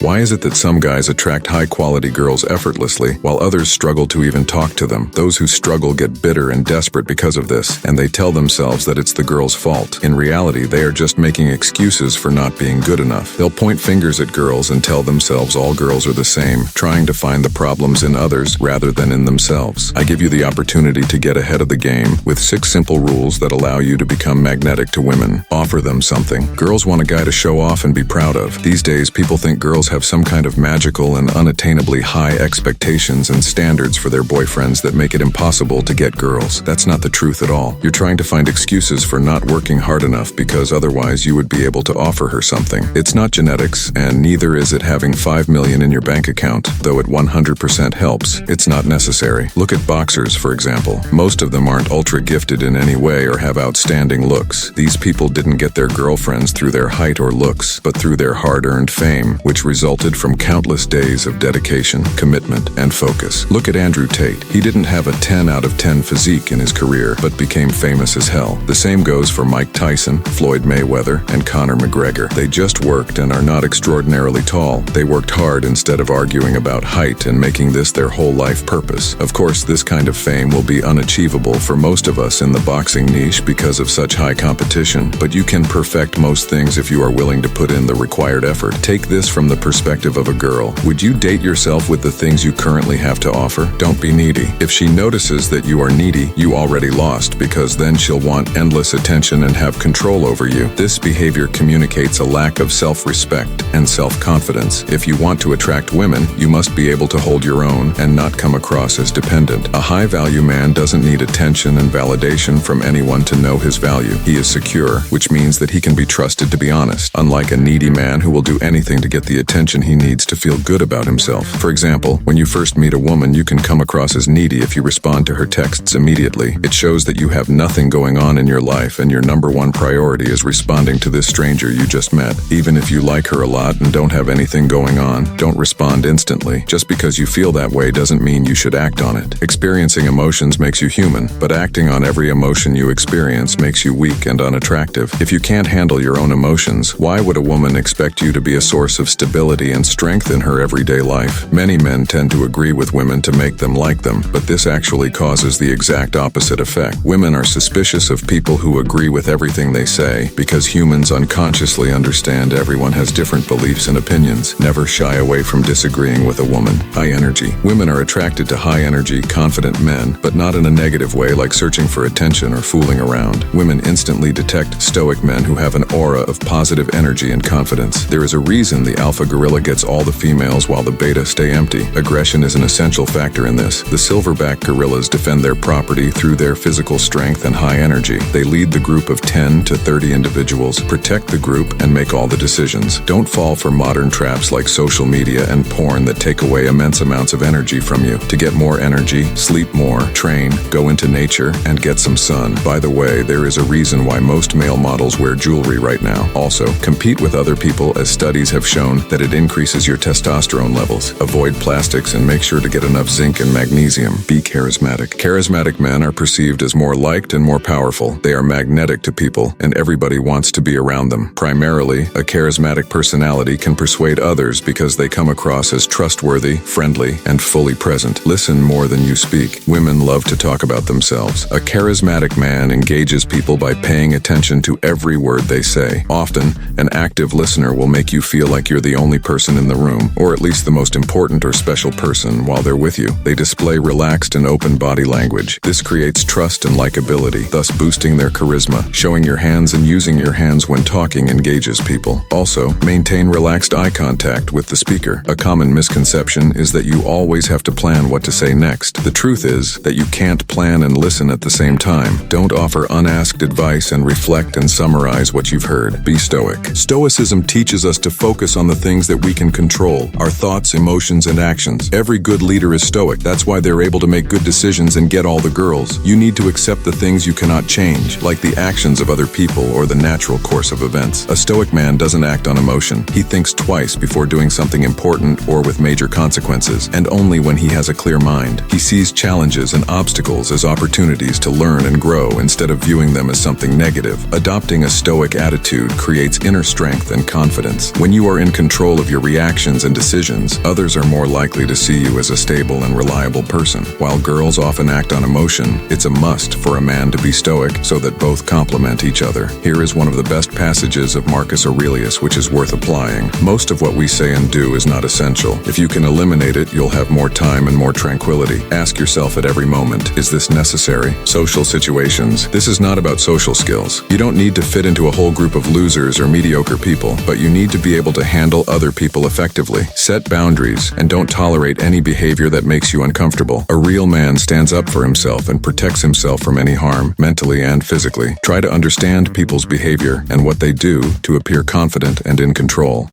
Why is it that some guys attract high-quality girls effortlessly, while others struggle to even talk to them? Those who struggle get bitter and desperate because of this, and they tell themselves that it's the girl's fault. In reality, they are just making excuses for not being good enough. They'll point fingers at girls and tell themselves all girls are the same, trying to find the problems in others rather than in themselves. I give you the opportunity to get ahead of the game with 6 simple rules that allow you to become magnetic to women. Offer them something. Girls want a guy to show off and be proud of. These days, people think girls have some kind of magical and unattainably high expectations and standards for their boyfriends that make it impossible to get girls. That's not the truth at all. You're trying to find excuses for not working hard enough because otherwise you would be able to offer her something. It's not genetics, and neither is it having $5 million in your bank account. Though it 100% helps, it's not necessary. Look at boxers, for example. Most of them aren't ultra gifted in any way or have outstanding looks. These people didn't get their girlfriends through their height or looks, but through their hard-earned fame, which resulted from countless days of dedication, commitment, and focus. Look at Andrew Tate. He didn't have a 10 out of 10 physique in his career, but became famous as hell. The same goes for Mike Tyson, Floyd Mayweather, and Conor McGregor. They just worked and are not extraordinarily tall. They worked hard instead of arguing about height and making this their whole life purpose. Of course, this kind of fame will be unachievable for most of us in the boxing niche because of such high competition, but you can perfect most things if you are willing to put in the required effort. Take this from the perspective of a girl. Would you date yourself with the things you currently have to offer? Don't be needy. If she notices that you are needy, you already lost, because then she'll want endless attention and have control over you. This behavior communicates a lack of self-respect and self-confidence. If you want to attract women, you must be able to hold your own and not come across as dependent. A high-value man doesn't need attention and validation from anyone to know his value. He is secure, which means that he can be trusted to be honest, unlike a needy man who will do anything to get the attention he needs to feel good about himself. For example, when you first meet a woman, you can come across as needy if you respond to her texts immediately. It shows that you have nothing going on in your life and your number one priority is responding to this stranger you just met. Even if you like her a lot and don't have anything going on, don't respond instantly. Just because you feel that way doesn't mean you should act on it. Experiencing emotions makes you human, but acting on every emotion you experience makes you weak and unattractive. If you can't handle your own emotions, why would a woman expect you to be a source of stability and strength in her everyday life? Many men tend to agree with women to make them like them, but this actually causes the exact opposite effect. Women are suspicious of people who agree with everything they say, because humans unconsciously understand everyone has different beliefs and opinions. Never shy away from disagreeing with a woman. High energy. Women are attracted to high energy, confident men, but not in a negative way like searching for attention or fooling around. Women instantly detect stoic men who have an aura of positive energy and confidence. There is a reason the alpha gorilla gets all the females while the beta stay empty. Aggression is an essential factor in this. The silverback gorillas defend their property through their physical strength and high energy. They lead the group of 10 to 30 individuals, protect the group, and make all the decisions. Don't fall for modern traps like social media and porn that take away immense amounts of energy from you. To get more energy, sleep more, train, go into nature, and get some sun. By the way, there is a reason why most male models wear jewelry right now. Also, compete with other people, as studies have shown that it increases your testosterone levels. Avoid plastics and make sure to get enough zinc and magnesium. Be charismatic. Charismatic men are perceived as more liked and more powerful. They are magnetic to people, and everybody wants to be around them. Primarily, a charismatic personality can persuade others because they come across as trustworthy, friendly, and fully present. Listen more than you speak. Women love to talk about themselves. A charismatic man engages people by paying attention to every word they say. Often, an active listener will make you feel like you're the only person in the room, or at least the most important or special person while they're with you. They display relaxed and open body language. This creates trust and likability, thus boosting their charisma. Showing your hands and using your hands when talking engages people. Also, maintain relaxed eye contact with the speaker. A common misconception is that you always have to plan what to say next. The truth is that you can't plan and listen at the same time. Don't offer unasked advice and reflect and summarize what you've heard. Be stoic. Stoicism teaches us to focus on the things that we can control, our thoughts, emotions, and actions. Every good leader is stoic. That's why they're able to make good decisions and get all the girls. You need to accept the things you cannot change, like the actions of other people or the natural course of events. A stoic man doesn't act on emotion. He thinks twice before doing something important or with major consequences, and only when he has a clear mind. He sees challenges and obstacles as opportunities to learn and grow instead of viewing them as something negative. Adopting a stoic attitude creates inner strength and confidence. When you are in control control of your reactions and decisions, others are more likely to see you as a stable and reliable person. While girls often act on emotion, it's a must for a man to be stoic so that both complement each other. Here is one of the best passages of Marcus Aurelius which is worth applying. Most of what we say and do is not essential. If you can eliminate it, you'll have more time and more tranquility. Ask yourself at every moment, is this necessary? Social situations. This is not about social skills. You don't need to fit into a whole group of losers or mediocre people, but you need to be able to handle other people effectively. Set boundaries and don't tolerate any behavior that makes you uncomfortable. A real man stands up for himself and protects himself from any harm, mentally and physically. Try to understand people's behavior and what they do to appear confident and in control.